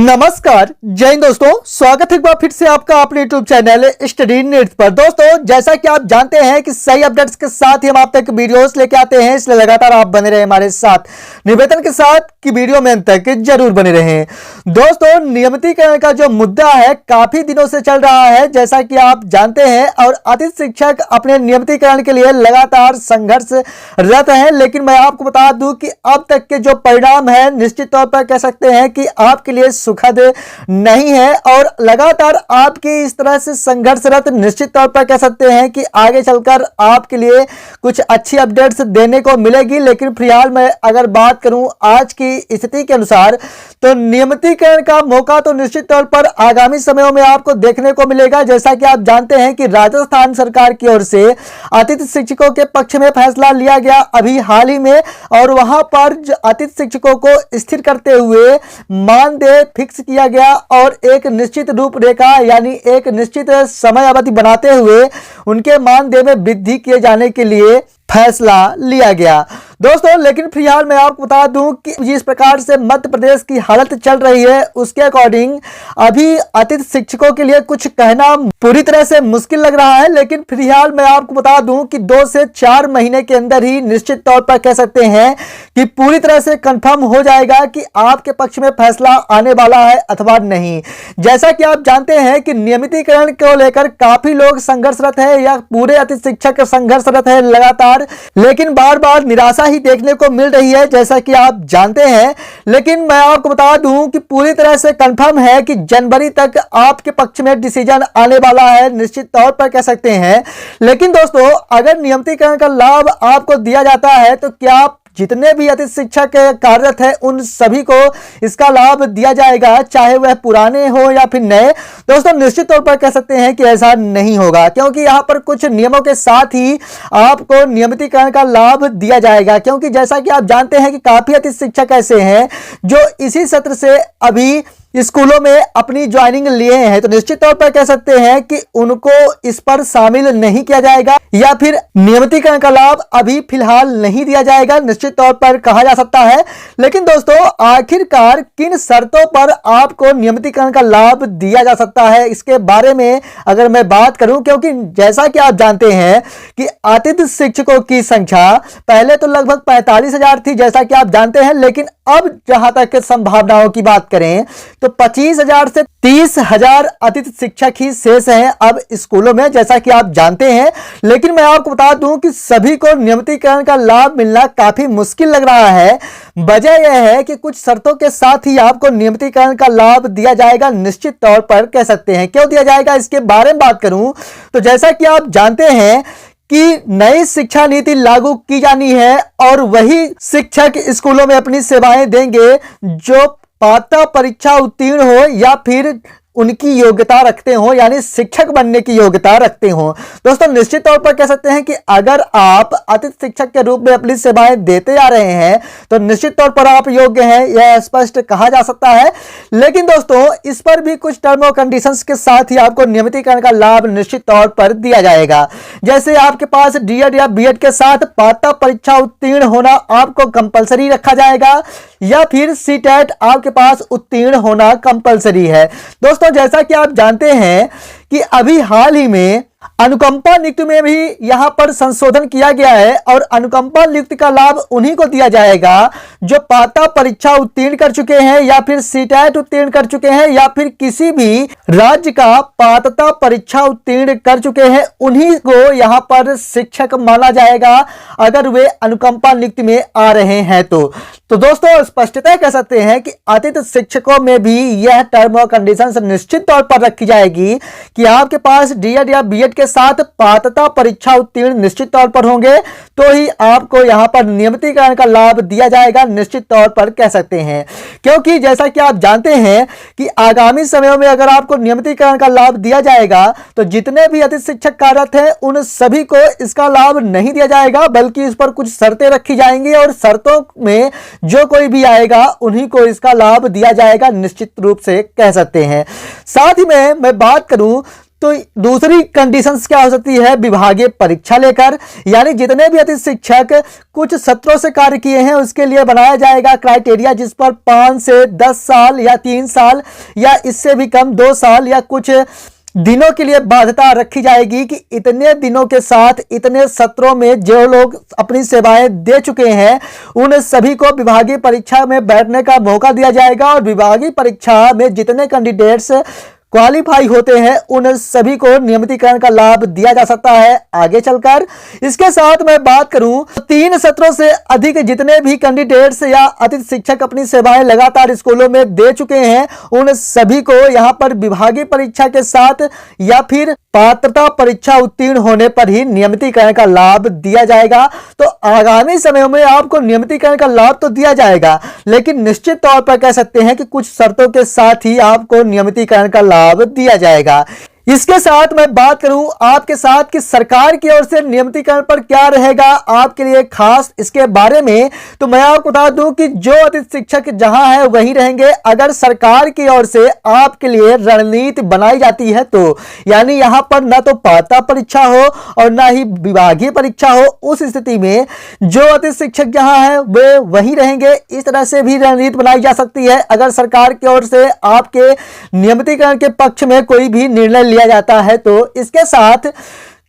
नमस्कार, जय हिंद दोस्तों। स्वागत है एक बार फिर से आपका अपने यूट्यूब चैनल स्टडी नीड्स पर। दोस्तों, जैसा कि आप जानते हैं कि सही अपडेट्स के साथ ही हम आप तक वीडियोस लेके आते हैं, इसलिए लगातार आप बने रहे हमारे साथ, निवेदन के साथ कि वीडियो में अंत तक जरूर बने रहें। दोस्तों, नियमितीकरण का जो मुद्दा है काफी दिनों से चल रहा है, जैसा कि आप जानते हैं, और अतिथि शिक्षक अपने नियमितीकरण के लिए लगातार संघर्षरत हैं। लेकिन मैं आपको बता दूं कि अब तक के जो परिणाम है निश्चित तौर पर कह सकते हैं कि आपके लिए सुखद नहीं है, और लगातार आपके इस तरह से संघर्षरत निश्चित तौर पर कह सकते हैं कि आगे चलकर आपके लिए कुछ अच्छी अपडेट्स देने को मिलेगी। लेकिन फिलहाल मैं अगर बात करूं आज की स्थिति के अनुसार, तो नियमितीकरण का मौका तो निश्चित तौर पर आगामी समयों में आपको देखने को मिलेगा। जैसा कि आप जानते हैं कि राजस्थान सरकार की ओर से अतिथि शिक्षकों के पक्ष में फैसला लिया गया अभी हाल ही में, और वहां पर अतिथि शिक्षकों को स्थिर करते हुए मानदेय फिक्स किया गया और एक निश्चित रूपरेखा यानी एक निश्चित समय अवधि बनाते हुए उनके मानदेय में वृद्धि किए जाने के लिए फैसला लिया गया। दोस्तों, लेकिन फिलहाल मैं आपको बता दूं कि जिस प्रकार से मध्य प्रदेश की हालत चल रही है उसके अकॉर्डिंग अभी अतिथि शिक्षकों के लिए कुछ कहना पूरी तरह से मुश्किल लग रहा है। लेकिन फिलहाल मैं आपको बता दूं कि 2 से 4 महीने के अंदर ही निश्चित तौर पर कह सकते हैं कि पूरी तरह से कंफर्म हो जाएगा कि आपके पक्ष में फैसला आने वाला है अथवा नहीं। जैसा कि आप जानते हैं कि नियमितीकरण को लेकर काफी लोग संघर्षरत है या पूरे अतिथि शिक्षक संघर्षरत है लगातार, लेकिन बार बार निराशा ही देखने को मिल रही है, जैसा कि आप जानते हैं। लेकिन मैं आपको बता दूं कि पूरी तरह से कंफर्म है कि जनवरी तक आपके पक्ष में डिसीजन आने वाला है, निश्चित तौर पर कह सकते हैं। लेकिन दोस्तों, अगर नियमितीकरण का लाभ आपको दिया जाता है तो क्या जितने भी अतिथि शिक्षक कार्यरत है उन सभी को इसका लाभ दिया जाएगा, चाहे वह पुराने हो या फिर नए? दोस्तों, निश्चित तौर पर कह सकते हैं कि ऐसा नहीं होगा, क्योंकि यहां पर कुछ नियमों के साथ ही आपको नियमितीकरण का लाभ दिया जाएगा। क्योंकि जैसा कि आप जानते हैं कि काफी अतिथि शिक्षक ऐसे हैं जो इसी सत्र से अभी स्कूलों में अपनी ज्वाइनिंग लिए हैं, तो निश्चित तौर पर कह सकते हैं कि उनको इस पर शामिल नहीं किया जाएगा या फिर नियमितीकरण का लाभ अभी फिलहाल नहीं दिया जाएगा, निश्चित तौर पर कहा जा सकता है। लेकिन दोस्तों, आखिरकार किन शर्तों पर आपको नियमितीकरण का लाभ दिया जा सकता है, इसके बारे में अगर मैं बात करूं, क्योंकि जैसा कि आप जानते हैं कि अतिथि शिक्षकों की संख्या पहले तो लगभग 45,000 थी, जैसा कि आप जानते हैं। लेकिन अब जहां तक संभावनाओं की बात करें तो 25,000 से 30,000 अतिथि शिक्षक ही शेष हैं अब स्कूलों में, जैसा कि आप जानते हैं। लेकिन मैं आपको बता दूं कि सभी को नियमितीकरण का लाभ मिलना काफी मुश्किल लग रहा है। वजह यह है कि कुछ शर्तों के साथ ही आपको नियमितीकरण का लाभ दिया जाएगा, निश्चित तौर पर कह सकते हैं। क्यों दिया जाएगा, इसके बारे में बात करूं तो जैसा कि आप जानते हैं कि नई शिक्षा नीति लागू की जानी है और वही शिक्षक स्कूलों में अपनी सेवाएं देंगे जो पात्रता परीक्षा उत्तीर्ण हो या फिर उनकी योग्यता रखते हो, यानी शिक्षक बनने की योग्यता रखते हो। दोस्तों, निश्चित तौर पर कह सकते हैं कि अगर आप अतिथि शिक्षक के रूप में अपनी सेवाएं देते आ रहे हैं तो निश्चित तौर पर आप योग्य हैं, यह स्पष्ट कहा जा सकता है। लेकिन दोस्तों, इस पर भी कुछ टर्म और कंडीशंस के साथ ही आपको नियमितीकरण का लाभ निश्चित तौर पर दिया जाएगा। जैसे आपके पास डीएड या बीएड के साथ पात्रता परीक्षा उत्तीर्ण होना आपको कंपलसरी रखा जाएगा, या फिर सीटेट आपके पास उत्तीर्ण होना कंपलसरी है। दोस्तों, जैसा कि आप जानते हैं कि अभी हाल ही में अनुकंपा नियुक्ति में भी यहां पर संशोधन किया गया है, और अनुकंपा नियुक्ति का लाभ उन्हीं को दिया जाएगा जो पात्रता परीक्षा उत्तीर्ण कर चुके हैं या फिर सीटेट उत्तीर्ण कर चुके हैं या फिर किसी भी राज्य का पात्रता परीक्षा उत्तीर्ण कर चुके हैं। उन्हीं को यहां पर शिक्षक माना जाएगा अगर वे अनुकंपा नियुक्ति में आ रहे हैं तो दोस्तों, स्पष्टतः कह सकते हैं कि अतिथि शिक्षकों में भी यह टर्म और कंडीशंस निश्चित तौर पर रखी जाएगी कि आपके पास डीएड या बीएड के साथ पात्रता परीक्षा उत्तीर्ण निश्चित तौर पर होंगे तो ही आपको यहां पर नियमितीकरण का लाभ दिया जाएगा, निश्चित तौर पर कह सकते हैं। क्योंकि जैसा कि आप जानते हैं कि आगामी समयों में अगर आपको नियमितीकरण का लाभ दिया जाएगा तो जितने भी अतिथि शिक्षक कार्यरत हैं उन सभी को इसका लाभ नहीं दिया जाएगा, बल्कि इस पर कुछ शर्तें रखी जाएंगी और शर्तों में जो कोई भी आएगा उन्हीं को इसका लाभ दिया जाएगा, निश्चित रूप से कह सकते हैं। साथ ही में मैं बात करूं तो दूसरी कंडीशंस क्या हो सकती है विभागीय परीक्षा लेकर, यानी जितने भी अतिथि शिक्षक कुछ सत्रों से कार्य किए हैं उसके लिए बनाया जाएगा क्राइटेरिया, जिस पर 5 से 10 साल या 3 साल या इससे भी कम 2 साल या कुछ दिनों के लिए बाध्यता रखी जाएगी कि इतने दिनों के साथ इतने सत्रों में जो लोग अपनी सेवाएं दे चुके हैं उन सभी को विभागीय परीक्षा में बैठने का मौका दिया जाएगा। और विभागीय परीक्षा में जितने कैंडिडेट्स क्वालिफाई होते हैं उन सभी को नियमितीकरण का लाभ दिया जा सकता है आगे चलकर। इसके साथ मैं बात करूं तो 3 सत्रों से अधिक जितने भी कैंडिडेट्स या अतिथि शिक्षक अपनी सेवाएं लगातार स्कूलों में दे चुके हैं उन सभी को यहां पर विभागीय परीक्षा के साथ या फिर पात्रता परीक्षा उत्तीर्ण होने पर ही नियमितीकरण का लाभ दिया जाएगा। तो आगामी समय में आपको नियमितीकरण का लाभ तो दिया जाएगा, लेकिन निश्चित तौर पर कह सकते हैं कि कुछ शर्तों के साथ ही आपको नियमितीकरण का लाभ दिया जाएगा। इसके साथ मैं बात करूं आपके साथ कि सरकार की ओर से नियमितीकरण पर क्या रहेगा आपके लिए खास इसके बारे में, तो मैं आपको बता दूं कि जो अतिथि शिक्षक जहां है वहीं रहेंगे। अगर सरकार की ओर से आपके लिए रणनीति बनाई जाती है तो यानी यहां पर ना तो पात्रता परीक्षा हो और ना ही विभागीय परीक्षा हो, उस स्थिति में जो अतिथि शिक्षक जहां है वे वहीं रहेंगे। इस तरह से भी रणनीति बनाई जा सकती है अगर सरकार की ओर से आपके नियमितीकरण के पक्ष में कोई भी निर्णय लिया जाता है तो। इसके साथ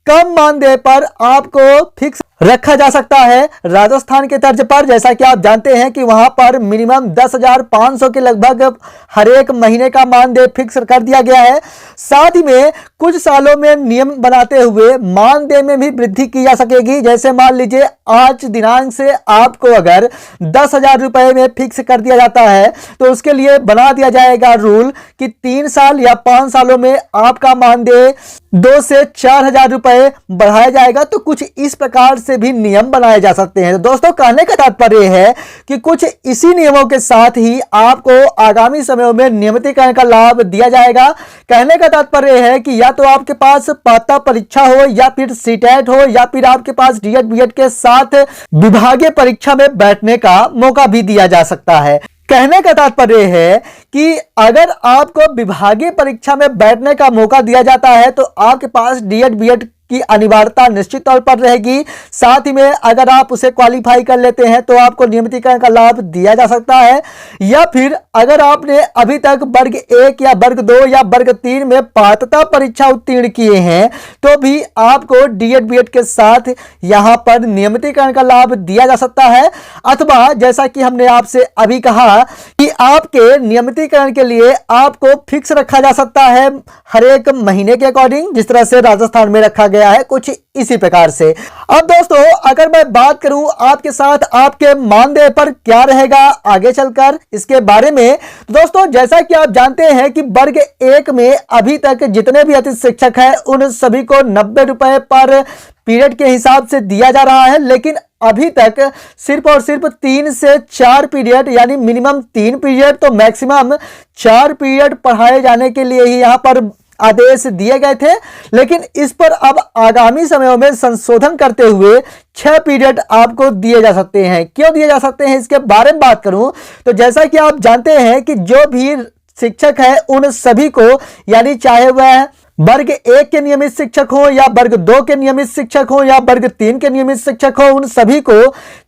कम मानदेय पर आपको फिक्स रखा जा सकता है राजस्थान के तर्ज पर। जैसा कि आप जानते हैं कि वहां पर मिनिमम 10,500 के लगभग हर एक महीने का मानदेय फिक्स कर दिया गया है। साथ ही में कुछ सालों में नियम बनाते हुए मानदेय में भी वृद्धि की जा सकेगी। जैसे मान लीजिए आज दिनांक से आपको अगर 10,000 रुपए में फिक्स कर दिया जाता है तो उसके लिए बना दिया जाएगा रूल कि 3 साल या 5 सालों में आपका मानदेय 2 से 4,000 रुपए बढ़ाया जाएगा। तो कुछ इस प्रकार से भी नियम बनाए जा सकते हैं। तो दोस्तों कहने का तात्पर्य है कि कुछ इसी नियमों के साथ ही आपको आगामी समयों में नियमितीकरण का लाभ दिया जाएगा। कहने का तात्पर्य है कि या तो आपके पास पात्रता परीक्षा हो या फिर सीटेट हो या फिर आपके पास डीएड बीएड के साथ विभागीय परीक्षा में बैठने का मौका भी दिया जा सकता है। कहने का तात्पर्य है कि अगर आपको विभागीय परीक्षा में बैठने का मौका दिया जाता है तो आपके पास डीएड बीएड की अनिवार्यता निश्चित तौर पर रहेगी। साथ ही में अगर आप उसे क्वालिफाई कर लेते हैं तो आपको नियमितीकरण का लाभ दिया जा सकता है। या फिर अगर आपने अभी तक वर्ग 1 या वर्ग 2 या वर्ग 3 में पात्रता परीक्षा उत्तीर्ण किए हैं तो भी आपको डीएड बीएड के साथ यहां पर नियमितीकरण का लाभ दिया जा सकता है। अथवा जैसा कि हमने आपसे अभी कहा कि आपके नियमितीकरण के लिए आपको फिक्स रखा जा सकता है हर एक महीने के अकॉर्डिंग, जिस तरह से राजस्थान में रखा गया है कुछ इसी प्रकार से। अब दोस्तों अगर मैं बात करूं आपके साथ आपके मानदेय पर क्या रहेगा आगे चलकर इसके बारे में, तो दोस्तों जैसा कि आप जानते हैं कि वर्ग 1 में अभी तक जितने भी अतिथि शिक्षक हैं उन सभी को 90 रुपए पर पीरियड के हिसाब से दिया जा रहा है। लेकिन अभी तक सिर्फ और सिर्फ 3 से 4 पीरियड यानी मिनिमम 3 पीरियड तो मैक्सिमम 4 पीरियड पढ़ाए जाने के लिए ही यहां पर आदेश दिए गए थे। लेकिन इस पर अब आगामी समयों में संशोधन करते हुए 6 पीरियड आपको दिए जा सकते हैं। क्यों दिए जा सकते हैं इसके बारे में बात करूं तो जैसा कि आप जानते हैं कि जो भी शिक्षक है उन सभी को यानी चाहे वह वर्ग 1 के नियमित शिक्षक हो या वर्ग 2 के नियमित शिक्षक हो या वर्ग 3 के नियमित शिक्षक हो, उन सभी को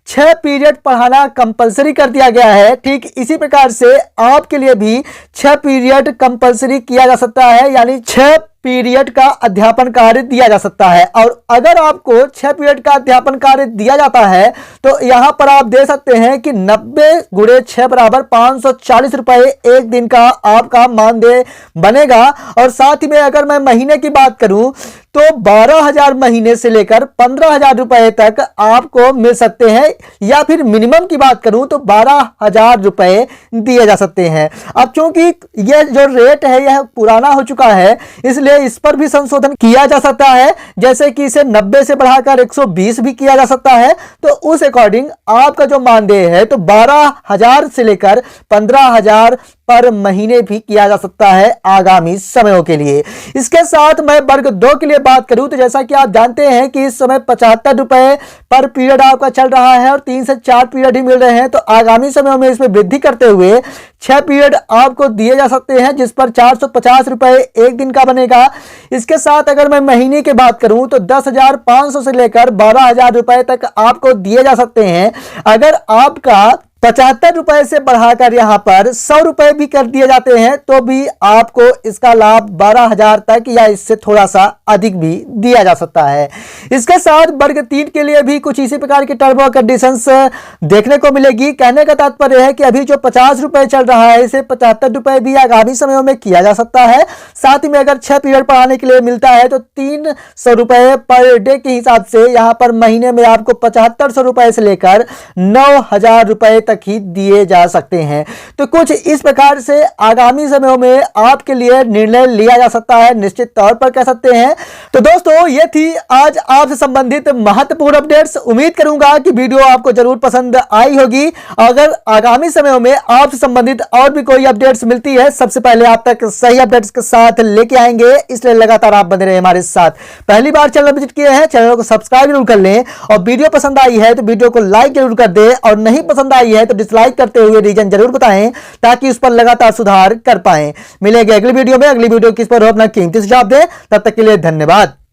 6 पीरियड पढ़ाना कंपलसरी कर दिया गया है। ठीक इसी प्रकार से आपके लिए भी 6 पीरियड कंपलसरी किया जा सकता है, यानी 6 पीरियड का अध्यापन कार्य दिया जा सकता है। और अगर आपको 6 पीरियड का अध्यापन कार्य दिया जाता है तो यहां पर आप दे सकते हैं कि 90 गुणे 6 बराबर 540 रुपए एक दिन का आपका मानदेय बनेगा। और साथ ही में अगर मैं महीने की बात करूं तो 12,000 महीने से लेकर 15,000 रुपए तक आपको मिल सकते हैं। या फिर मिनिमम की बात करूं तो 12,000 रुपए दिए जा सकते हैं। अब चूंकि यह जो रेट है यह पुराना हो चुका है इसलिए इस पर भी संशोधन किया जा सकता है। जैसे कि इसे 90 से बढ़ाकर 120 भी किया जा सकता है। तो उस अकॉर्डिंग आपका जो मानदेय है तो 12,000 से लेकर 15,000 पर महीने भी किया जा सकता है आगामी समयों के लिए। इसके साथ मैं वर्ग 2 के लिए बात करूं तो जैसा कि आप जानते हैं कि इस समय 75 रुपए पर पीरियड आपका चल रहा है और 3 से 4 पीरियड ही मिल रहे हैं, तो आगामी समयों में इसमें वृद्धि करते हुए 6 पीरियड आपको दिए जा सकते हैं, जिस पर 450 रुपए एक दिन का बनेगा। इसके साथ अगर मैं महीने की बात करूं तो 10,500 से लेकर 12,000 रुपए तक आपको दिए जा सकते हैं। अगर आपका 75 रुपए से बढ़ाकर यहां पर 100 रुपए भी कर दिए जाते हैं तो भी आपको इसका लाभ 12,000 तक या इससे थोड़ा सा अधिक भी दिया जा सकता है। इसके साथ वर्ग 3 के लिए भी कुछ इसी प्रकार की टर्म और कंडीशंस देखने को मिलेगी। कहने का तात्पर्य है कि अभी जो 50 रुपए चल रहा है इसे 75 रुपए भी आगामी समयों में किया जा सकता है। साथ ही में अगर 6 पीरियड पढ़ाने के लिए मिलता है तो 300 रुपए पर डे के हिसाब से यहां पर महीने में आपको 7500 रुपए से लेकर 9,000 रुपए तक ही दिए जा सकते हैं। तो कुछ इस प्रकार से आगामी समयों में आपके लिए निर्णय लिया जा सकता है, निश्चित तौर पर कह सकते हैं। तो दोस्तों ये थी आज आपसे संबंधित महत्वपूर्ण अपडेट्स। उम्मीद करूंगा कि वीडियो आपको जरूर पसंद आई होगी। अगर आगामी समयों में आपसे संबंधित और भी कोई अपडेट्स मिलती है सबसे पहले आप तक सही अपडेट्स के साथ लेके आएंगे, इसलिए लगातार आप बने रहे हमारे साथ। पहली बार चैनल विजिट किए हैं चैनल को सब्सक्राइब जरूर कर लें और वीडियो पसंद आई है तो वीडियो को लाइक जरूर कर दें और नहीं पसंद आई है तो डिसलाइक करते हुए रीजन जरूर बताएं ताकि उस पर लगातार सुधार कर पाएं। मिलेंगे अगली वीडियो में। अगली वीडियो किस पर हो अपना कीमती सुझाव दें। तब तक के लिए धन्यवाद।